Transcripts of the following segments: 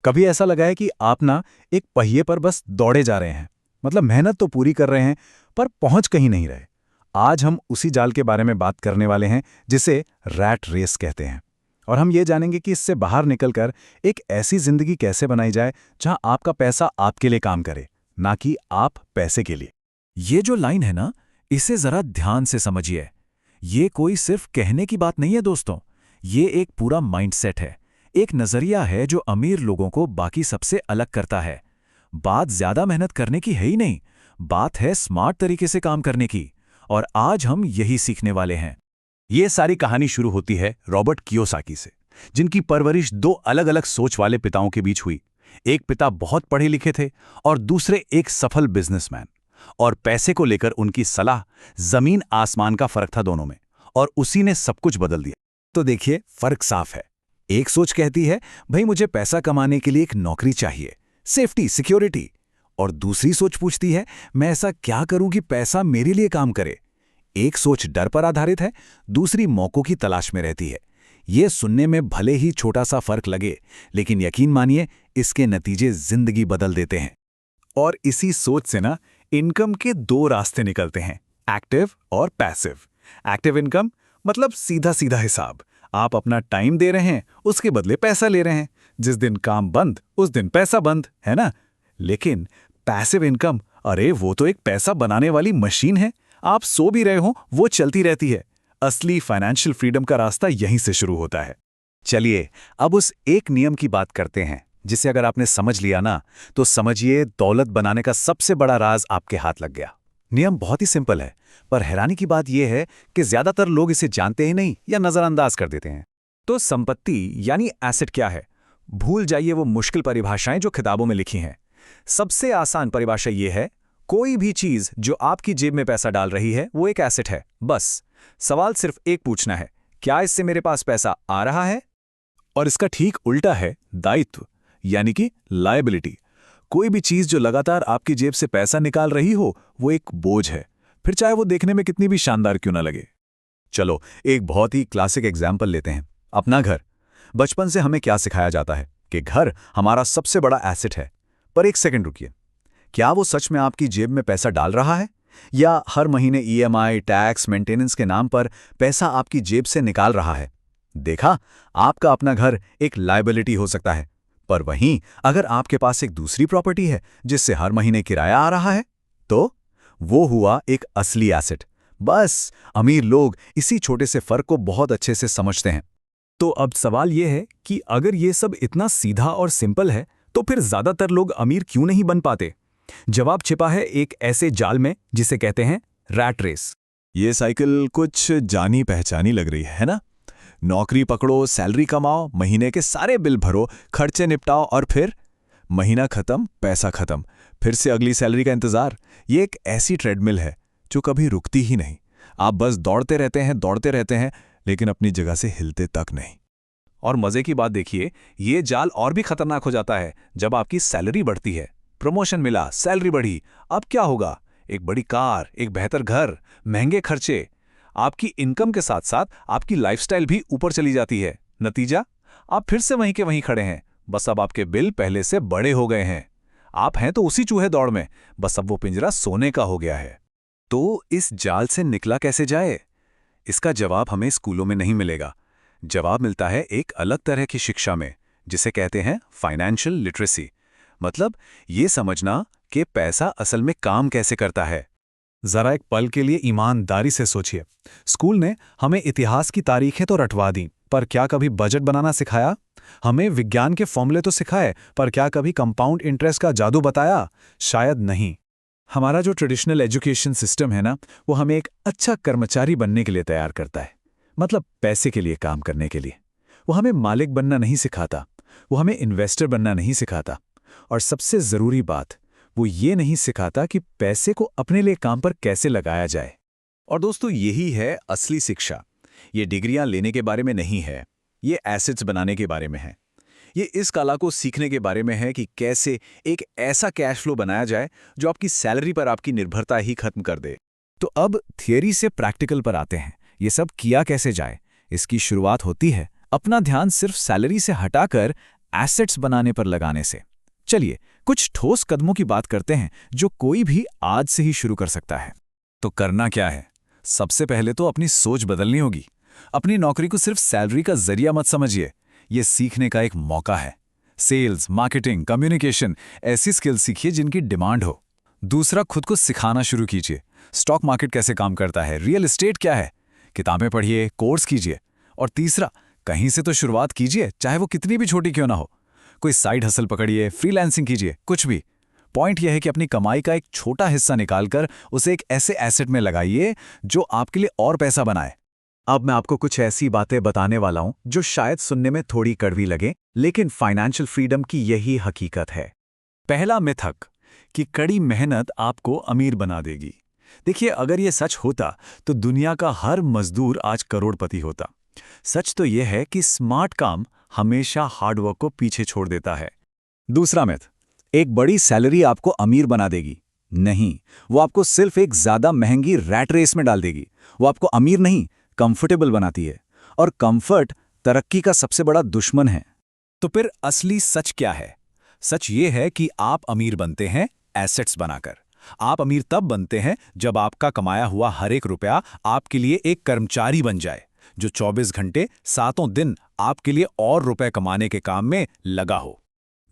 कभी ऐसा लगा है कि आप ना एक पहिए पर बस दौड़े जा रहे हैं, मतलब मेहनत तो पूरी कर रहे हैं, पर पहुंच कहीं नहीं रहे। आज हम उसी जाल के बारे में बात करने वाले हैं जिसे रैट रेस कहते हैं। और हम ये जानेंगे कि इससे बाहर निकलकर एक ऐसी जिंदगी कैसे बनाई जाए जहां आपका पैसा आपके लिए काम करे, ना कि आप पैसे के लिए। ये जो लाइन है ना, इसे जरा ध्यान से समझिए। ये कोई सिर्फ कहने की बात नहीं है दोस्तों, ये एक पूरा माइंडसेट है, एक नजरिया है जो अमीर लोगों को बाकी सबसे अलग करता है। बात ज्यादा मेहनत करने की है ही नहीं, बात है स्मार्ट तरीके से काम करने की। और आज हम यही सीखने वाले हैं। ये सारी कहानी शुरू होती है रॉबर्ट कियोसाकी से, जिनकी परवरिश दो अलग अलग सोच वाले पिताओं के बीच हुई। एक पिता बहुत पढ़े लिखे थे और दूसरे एक सफल बिजनेसमैन। और पैसे को लेकर उनकी सलाह जमीन आसमान का फर्क था दोनों में, और उसी ने सब कुछ बदल दिया। तो देखिए, फर्क साफ है। एक सोच कहती है, भाई मुझे पैसा कमाने के लिए एक नौकरी चाहिए, सेफ्टी, सिक्योरिटी। और दूसरी सोच पूछती है, मैं ऐसा क्या करूं कि पैसा मेरे लिए काम करे। एक सोच डर पर आधारित है, दूसरी मौकों की तलाश में रहती है। ये सुनने में भले ही छोटा सा फर्क लगे, लेकिन यकीन मानिए इसके नतीजे जिंदगी बदल देते हैं। और इसी सोच से ना इनकम के दो रास्ते निकलते हैं, एक्टिव और पैसिव। एक्टिव इनकम मतलब सीधा सीधा हिसाब, आप अपना टाइम दे रहे हैं, उसके बदले पैसा ले रहे हैं। जिस दिन काम बंद उस दिन पैसा बंद, है ना। लेकिन पैसिव इनकम, अरे वो तो एक पैसा बनाने वाली मशीन है। आप सो भी रहे हो वो चलती रहती है। असली फाइनेंशियल फ्रीडम का रास्ता यहीं से शुरू होता है। चलिए अब उस एक नियम की बात करते हैं जिसे अगर आपने समझ लिया ना, तो समझिए दौलत बनाने का सबसे बड़ा राज आपके हाथ लग गया। नियम बहुत ही सिंपल है, पर हैरानी की बात यह है कि ज्यादातर लोग इसे जानते ही नहीं या नजरअंदाज कर देते हैं। तो संपत्ति यानी एसेट क्या है? भूल जाइए वो मुश्किल परिभाषाएं जो किताबों में लिखी हैं। सबसे आसान परिभाषा ये है, कोई भी चीज जो आपकी जेब में पैसा डाल रही है वो एक एसेट है। बस सवाल सिर्फ एक पूछना है, क्या इससे मेरे पास पैसा आ रहा है? और इसका ठीक उल्टा है दायित्व, यानी कि लायबिलिटी। कोई भी चीज जो लगातार आपकी जेब से पैसा निकाल रही हो वो एक बोझ है, फिर चाहे वो देखने में कितनी भी शानदार क्यों ना लगे। चलो एक बहुत ही क्लासिक एग्जाम्पल लेते हैं, अपना घर। बचपन से हमें क्या सिखाया जाता है कि घर हमारा सबसे बड़ा एसेट है। पर एक सेकंड रुकिए, क्या वो सच में आपकी जेब में पैसा डाल रहा है, या हर महीने ईएमआई, टैक्स, मेंटेनेंस के नाम पर पैसा आपकी जेब से निकाल रहा है? देखा, आपका अपना घर एक लायबिलिटी हो सकता है, पर वहीं अगर आपके पास एक दूसरी प्रॉपर्टी है जिससे हर महीने किराया आ रहा है, तो वो हुआ एक असली एसेट। बस अमीर लोग इसी छोटे से फर्क को बहुत अच्छे से समझते हैं। तो अब सवाल यह है कि अगर ये सब इतना सीधा और सिंपल है, तो फिर ज्यादातर लोग अमीर क्यों नहीं बन पाते? जवाब छिपा है एक ऐसे जाल में जिसे कहते हैं रैट रेस। ये साइकिल कुछ जानी पहचानी लग रही है ना। नौकरी पकड़ो, सैलरी कमाओ, महीने के सारे बिल भरो, खर्चे निपटाओ, और फिर महीना खत्म, पैसा खत्म, फिर से अगली सैलरी का इंतजार। ये एक ऐसी ट्रेडमिल है जो कभी रुकती ही नहीं। आप बस दौड़ते रहते हैं, लेकिन अपनी जगह से हिलते तक नहीं। और मजे की बात देखिए, ये जाल और भी खतरनाक हो जाता है जब आपकी सैलरी बढ़ती है। प्रमोशन मिला, सैलरी बढ़ी, अब क्या होगा? एक बड़ी कार, एक बेहतर घर, महंगे खर्चे। आपकी इनकम के साथ साथ आपकी लाइफस्टाइल भी ऊपर चली जाती है। नतीजा, आप फिर से वहीं के वहीं खड़े हैं, बस अब आपके बिल पहले से बड़े हो गए हैं। आप हैं तो उसी चूहे दौड़ में, बस अब वो पिंजरा सोने का हो गया है। तो इस जाल से निकला कैसे जाए? इसका जवाब हमें स्कूलों में नहीं मिलेगा। जवाब मिलता है एक अलग तरह की शिक्षा में, जिसे कहते हैं फाइनेंशियल लिटरेसी। मतलब ये समझना कि पैसा असल में काम कैसे करता है। जरा एक पल के लिए ईमानदारी से सोचिए, स्कूल ने हमें इतिहास की तारीखें तो रटवा दी, पर क्या कभी बजट बनाना सिखाया? हमें विज्ञान के फॉर्मूले तो सिखाए, पर क्या कभी कंपाउंड इंटरेस्ट का जादू बताया? शायद नहीं। हमारा जो ट्रेडिशनल एजुकेशन सिस्टम है ना, वो हमें एक अच्छा कर्मचारी बनने के लिए तैयार करता है, मतलब पैसे के लिए काम करने के लिए। वो हमें मालिक बनना नहीं सिखाता, वो हमें इन्वेस्टर बनना नहीं सिखाता, और सबसे ज़रूरी बात, वो ये नहीं सिखाता कि पैसे को अपने लिए काम पर कैसे लगाया जाए। और दोस्तों, यही है असली शिक्षा। ये डिग्रियां लेने के बारे में नहीं है, ये एसेट्स बनाने के बारे में है। ये इस कला को सीखने के बारे में है कि कैसे एक ऐसा कैश फ्लो बनाया जाए जो आपकी सैलरी पर आपकी निर्भरता ही खत्म कर दे। तो अब थियरी से प्रैक्टिकल पर आते हैं। ये सब किया कैसे जाए? इसकी शुरुआत होती है अपना ध्यान सिर्फ सैलरी से हटाकर एसेट्स बनाने पर लगाने से। चलिए कुछ ठोस कदमों की बात करते हैं जो कोई भी आज से ही शुरू कर सकता है। तो करना क्या है? सबसे पहले तो अपनी सोच बदलनी होगी। अपनी नौकरी को सिर्फ सैलरी का जरिया मत समझिए, ये सीखने का एक मौका है। सेल्स, मार्केटिंग, कम्युनिकेशन, ऐसी स्किल्स सीखिए जिनकी डिमांड हो। दूसरा, खुद को सिखाना शुरू कीजिए। स्टॉक मार्केट कैसे काम करता है, रियल एस्टेट क्या है, किताबें पढ़िए, कोर्स कीजिए। और तीसरा, कहीं से तो शुरुआत कीजिए, चाहे वो कितनी भी छोटी क्यों ना हो। कोई साइड हसल पकड़िए, फ्रीलांसिंग कीजिए, कुछ भी। पॉइंट यह है कि अपनी कमाई का एक छोटा हिस्सा निकालकर उसे एक ऐसे एसेट में लगाइए जो आपके लिए और पैसा बनाए। अब मैं आपको कुछ ऐसी बातें बताने वाला हूं जो शायद सुनने में थोड़ी कड़वी लगे, लेकिन फाइनेंशियल फ्रीडम की यही हकीकत है। पहला मिथक कि कड़ी मेहनत आपको अमीर बना देगी। देखिए, अगर ये सच होता तो दुनिया का हर मजदूर आज करोड़पति होता। सच तो यह है कि स्मार्ट काम हमेशा हार्डवर्क को पीछे छोड़ देता है। दूसरा मिथ, एक बड़ी सैलरी आपको अमीर बना देगी। नहीं, वो आपको सिर्फ एक ज्यादा महंगी रैट रेस में डाल देगी। वो आपको अमीर नहीं, कंफर्टेबल बनाती है, और कंफर्ट तरक्की का सबसे बड़ा दुश्मन है। तो फिर असली सच क्या है? सच ये है कि आप अमीर बनते हैं एसेट्स बनाकर। आप अमीर तब बनते हैं जब आपका कमाया हुआ हर एक रुपया आपके लिए एक कर्मचारी बन जाए, जो 24 घंटे सातों दिन आपके लिए और रुपए कमाने के काम में लगा हो।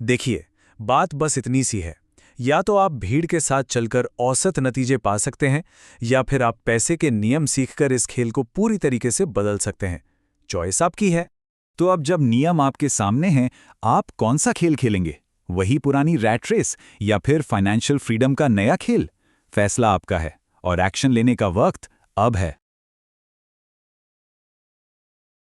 देखिए, बात बस इतनी सी है। या तो आप भीड़ के साथ चलकर औसत नतीजे पा सकते हैं, या फिर आप पैसे के नियम सीखकर इस खेल को पूरी तरीके से बदल सकते हैं। चॉइस आपकी है। तो अब जब नियम आपके सामने हैं, आप कौन सा खेल खेलेंगे? वही पुरानी रैट रेस या फिर फाइनेंशियल फ्रीडम का नया खेल? फैसला आपका है, और एक्शन लेने का वक्त अब है।